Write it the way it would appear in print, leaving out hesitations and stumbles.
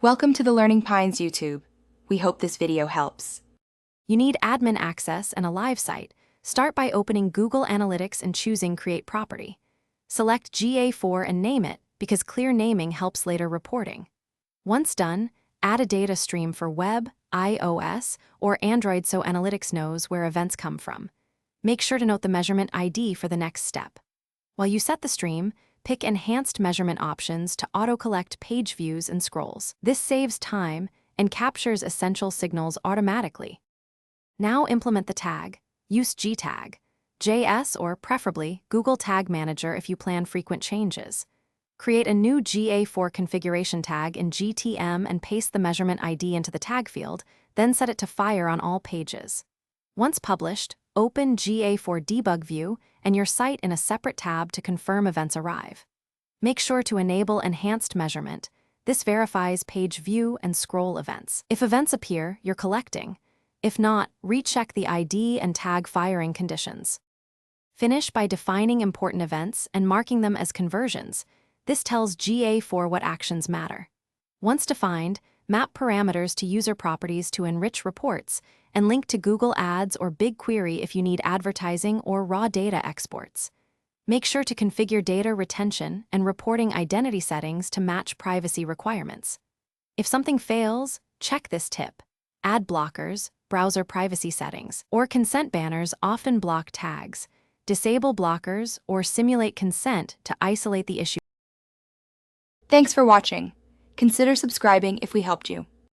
Welcome to the Learning Pines YouTube. We hope this video helps. You need admin access and a live site. Start by opening Google Analytics and choosing Create Property. Select GA4 and name it, because clear naming helps later reporting. Once done, add a data stream for web, iOS, or Android so Analytics knows where events come from. Make sure to note the measurement ID for the next step. While you set the stream, pick Enhanced Measurement options to auto-collect page views and scrolls. This saves time and captures essential signals automatically. Now implement the tag. Use gtag, JS or preferably Google Tag Manager if you plan frequent changes. Create a new GA4 configuration tag in GTM and paste the measurement ID into the tag field, then set it to fire on all pages. Once published, open GA4 Debug View and your site in a separate tab to confirm events arrive. Make sure to enable Enhanced Measurement. This verifies page view and scroll events. If events appear, you're collecting. If not, recheck the ID and tag firing conditions. Finish by defining important events and marking them as conversions. This tells GA4 what actions matter. Once defined, map parameters to user properties to enrich reports, and link to Google Ads or BigQuery if you need advertising or raw data exports. Make sure to configure data retention and reporting identity settings to match privacy requirements. If something fails, check this tip. Ad blockers, browser privacy settings, or consent banners often block tags. Disable blockers or simulate consent to isolate the issue. Thanks for watching. Consider subscribing if we helped you.